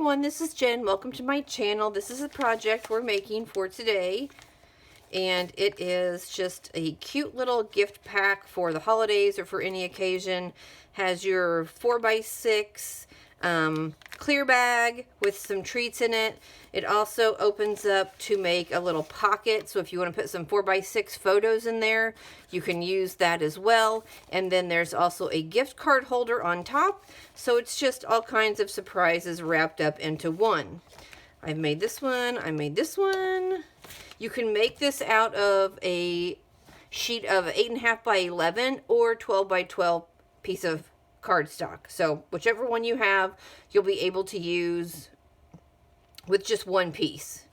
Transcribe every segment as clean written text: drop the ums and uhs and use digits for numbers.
everyone, this is Jen. Welcome to my channel. This is a project we're making for today, and it is just a cute little gift pack for the holidays or for any occasion. Has your 4x6 clear bag with some treats in it. It also opens up to make a little pocket, so if you want to put some 4x6 photos in there, you can use that as well. And then there's also a gift card holder on top, so it's just all kinds of surprises wrapped up into one. I've made this one, I made this one. You can make this out of a sheet of 8.5 by 11 or 12 by 12 piece of cardstock. So whichever one you have, you'll be able to use with just one piece.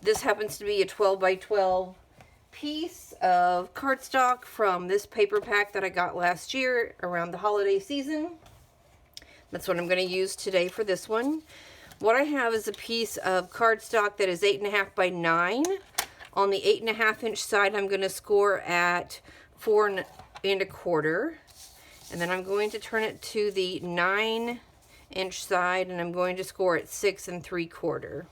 This happens to be a 12 by 12 piece of cardstock from this paper pack that I got last year around the holiday season. That's what I'm going to use today for this one. What I have is a piece of cardstock that is 8.5 by 9. On the 8.5 inch side, I'm going to score at 4 1/4. And then I'm going to turn it to the 9 inch side, and I'm going to score at 6 3/4.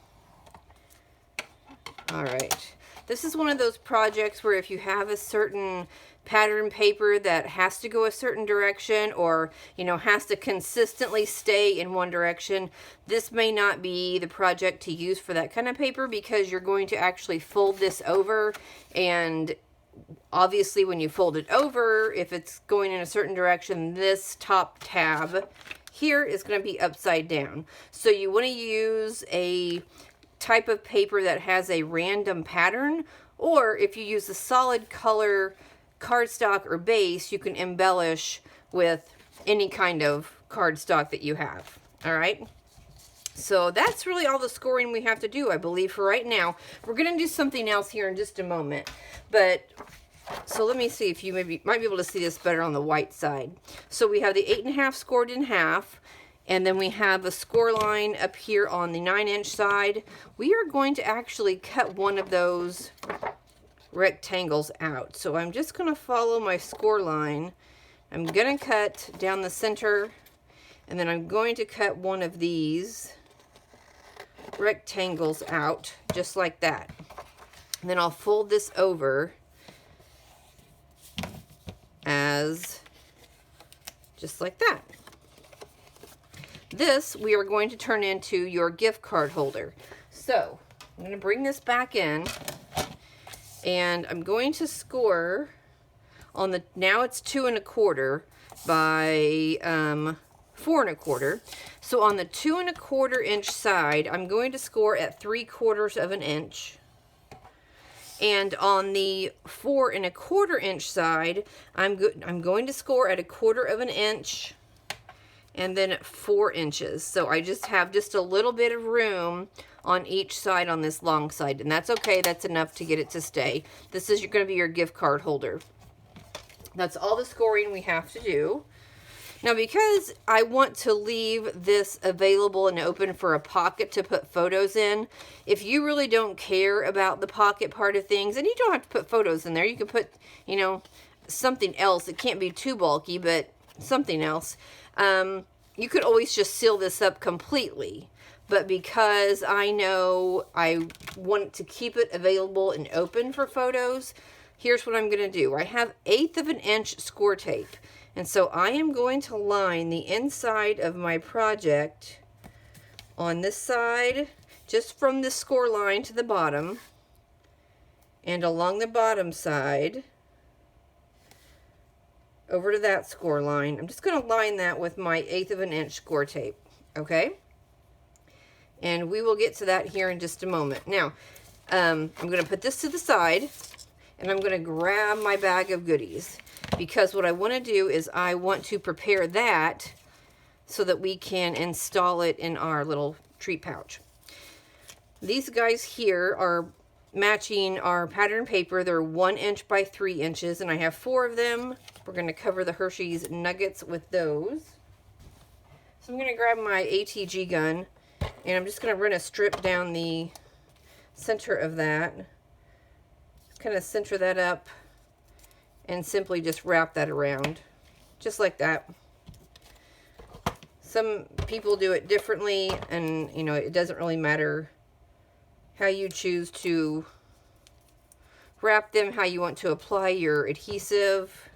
All right. This is one of those projects where if you have a certain pattern paper that has to go a certain direction, or has to consistently stay in one direction, this may not be the project to use for that kind of paper, because you're going to actually fold this over, and obviously when you fold it over, if it's going in a certain direction, this top tab here is going to be upside down. So you want to use a type of paper that has a random pattern, or if you use a solid color cardstock or base, you can embellish with any kind of cardstock that you have. All right. So that's really all the scoring we have to do, I believe, for right now. We're going to do something else here in just a moment. But, so let me see if you might be able to see this better on the white side. So we have the 8.5 scored in half, and then we have a score line up here on the 9 inch side. We are going to actually cut one of those rectangles out. So I'm just going to follow my score line. I'm going to cut down the center, and then I'm going to cut one of these rectangles out just like that. And then I'll fold this over as just like that. This we are going to turn into your gift card holder. So I'm going to bring this back in, and I'm going to score on the, now it's 2 1/4 by 4 1/4. So on the 2 1/4 inch side, I'm going to score at 3/4 of an inch. And on the 4 1/4 inch side, I'm going to score at 1/4 of an inch, and then at 4 inches. So I just have just a little bit of room on each side on this long side, and that's okay. That's enough to get it to stay. This is going to be your gift card holder. That's all the scoring we have to do. Now, because I want to leave this available and open for a pocket to put photos in, if you really don't care about the pocket part of things, and you don't have to put photos in there, you can put, something else. It can't be too bulky, but something else. You could always just seal this up completely. But because I know I want to keep it available and open for photos, here's what I'm going to do. I have 1/8 of an inch score tape. And so I am going to line the inside of my project on this side, just from the score line to the bottom, and along the bottom side, over to that score line. I'm just going to line that with my 1/8 of an inch score tape, okay? And we will get to that here in just a moment. Now, I'm going to put this to the side, and I'm going to grab my bag of goodies, because what I want to do is I want to prepare that so that we can install it in our little treat pouch. These guys here are matching our pattern paper. They're 1 inch by 3 inches, and I have 4 of them. We're going to cover the Hershey's Nuggets with those. So I'm going to grab my ATG gun, and I'm just going to run a strip down the center of that. Kind of center that up, and simply just wrap that around, just like that. Some people do it differently, and you know, it doesn't really matter how you choose to wrap them, how you want to apply your adhesive.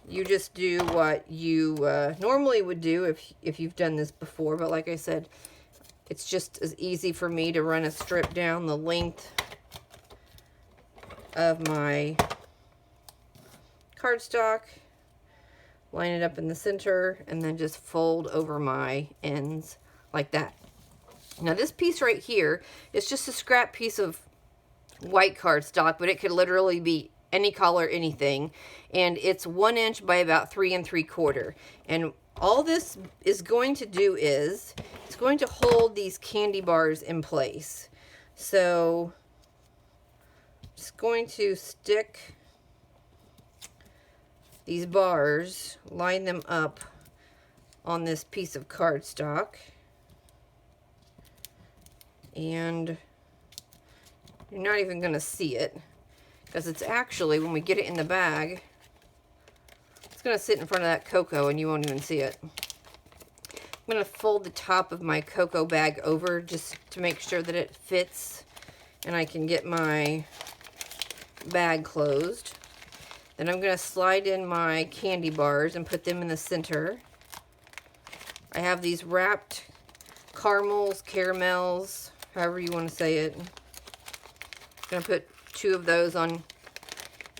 You just do what you normally would do if you've done this before. But like I said, it's just as easy for me to run a strip down the length of my cardstock, line it up in the center, and then just fold over my ends like that. Now this piece right here is just a scrap piece of white cardstock, but it could literally be any color, anything, and it's 1 inch by about 3 3/4. And all this is going to do is it's going to hold these candy bars in place. So I'm just going to stick these bars, line them up on this piece of cardstock, and you're not even going to see it, because it's actually, when we get it in the bag, it's going to sit in front of that cocoa and you won't even see it. I'm going to fold the top of my cocoa bag over just to make sure that it fits and I can get my bag closed. Then I'm going to slide in my candy bars and put them in the center. I have these wrapped caramels, however you want to say it. I'm going to put 2 of those on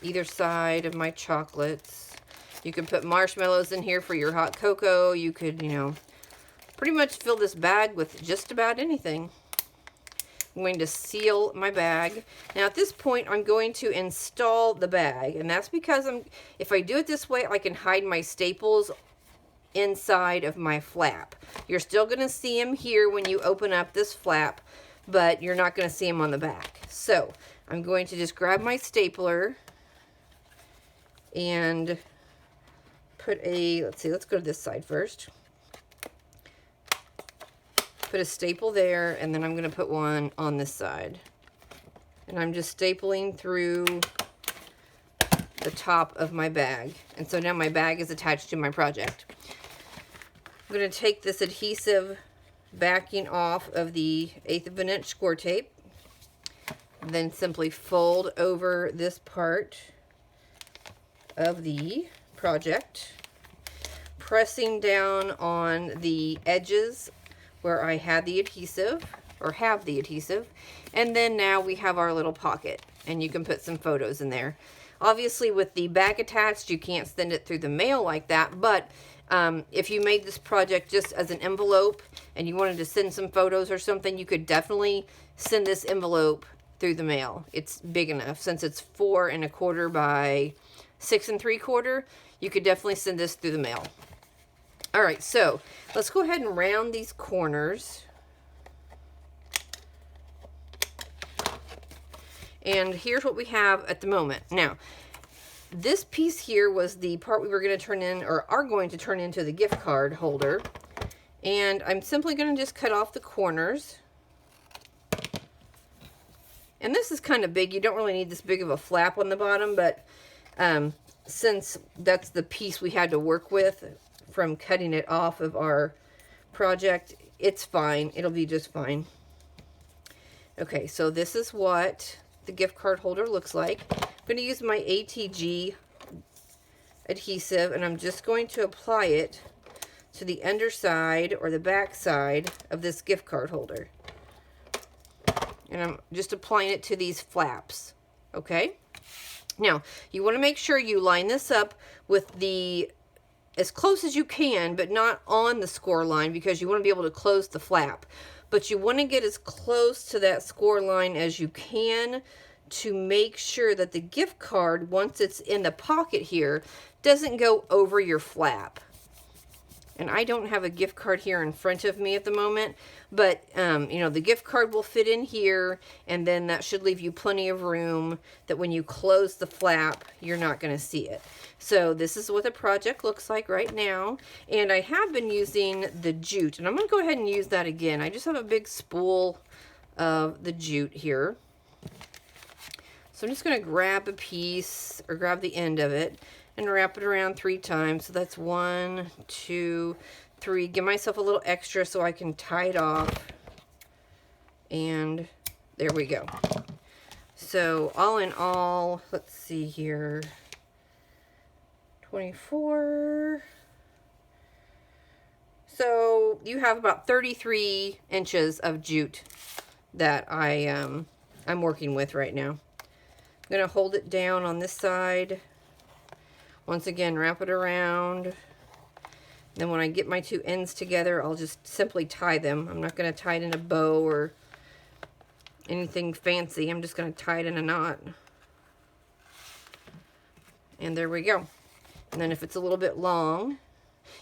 either side of my chocolates. You can put marshmallows in here for your hot cocoa. You could, you know, pretty much fill this bag with just about anything. I'm going to seal my bag. Now at this point, I'm going to install the bag, and that's because if I do it this way, I can hide my staples inside of my flap. You're still going to see them here when you open up this flap, but you're not going to see them on the back. So I'm going to just grab my stapler and put a, let's go to this side first. Put a staple there, and then I'm going to put one on this side. And I'm just stapling through the top of my bag. And so now my bag is attached to my project. I'm going to take this adhesive backing off of the 1/8 of an inch score tape. Then simply fold over this part of the project, pressing down on the edges where I had the adhesive, or have the adhesive, and then now we have our little pocket, and you can put some photos in there. Obviously with the bag attached, you can't send it through the mail like that, but if you made this project just as an envelope and you wanted to send some photos or something, you could definitely send this envelope through the mail. It's big enough. Since it's 4 1/4 by 6 3/4, you could definitely send this through the mail. All right, so let's go ahead and round these corners. And here's what we have at the moment. Now, this piece here was the part we were going to turn in, or are going to turn into the gift card holder. And I'm simply going to just cut off the corners. And this is kind of big. You don't really need this big of a flap on the bottom, but since that's the piece we had to work with from cutting it off of our project, it's fine. It'll be just fine. Okay, so this is what the gift card holder looks like. I'm going to use my ATG adhesive, and I'm just going to apply it to the underside or the back side of this gift card holder. And I'm just applying it to these flaps, okay? Now, you want to make sure you line this up with the, as close as you can, but not on the score line, because you want to be able to close the flap. But you want to get as close to that score line as you can to make sure that the gift card, once it's in the pocket here, doesn't go over your flap. And I don't have a gift card here in front of me at the moment, but you know, the gift card will fit in here, and then that should leave you plenty of room that when you close the flap, you're not going to see it. So this is what the project looks like right now, and I have been using the jute, and I'm going to go ahead and use that again. I just have a big spool of the jute here. So I'm just going to grab a piece or grab the end of it and wrap it around 3 times. So that's 1, 2, 3. Give myself a little extra so I can tie it off. And there we go. So all in all, let's see here, 24. So you have about 33 inches of jute that I'm working with right now. I'm going to hold it down on this side. Once again, wrap it around. Then when I get my 2 ends together, I'll just simply tie them. I'm not going to tie it in a bow or anything fancy. I'm just going to tie it in a knot. And there we go. And then if it's a little bit long,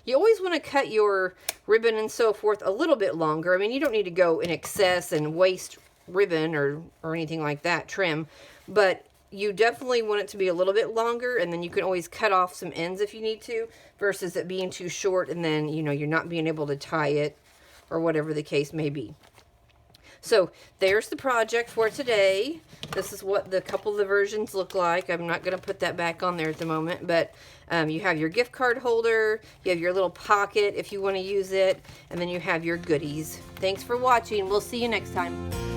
you always want to cut your ribbon and so forth a little bit longer. I mean, you don't need to go in excess and waste ribbon or anything like that, trim, but you definitely want it to be a little bit longer, and then you can always cut off some ends if you need to, versus it being too short and then, you know, you're not being able to tie it or whatever the case may be. So there's the project for today. This is what the couple of the versions look like. I'm not going to put that back on there at the moment, but you have your gift card holder, you have your little pocket if you want to use it, and then you have your goodies. Thanks for watching. We'll see you next time.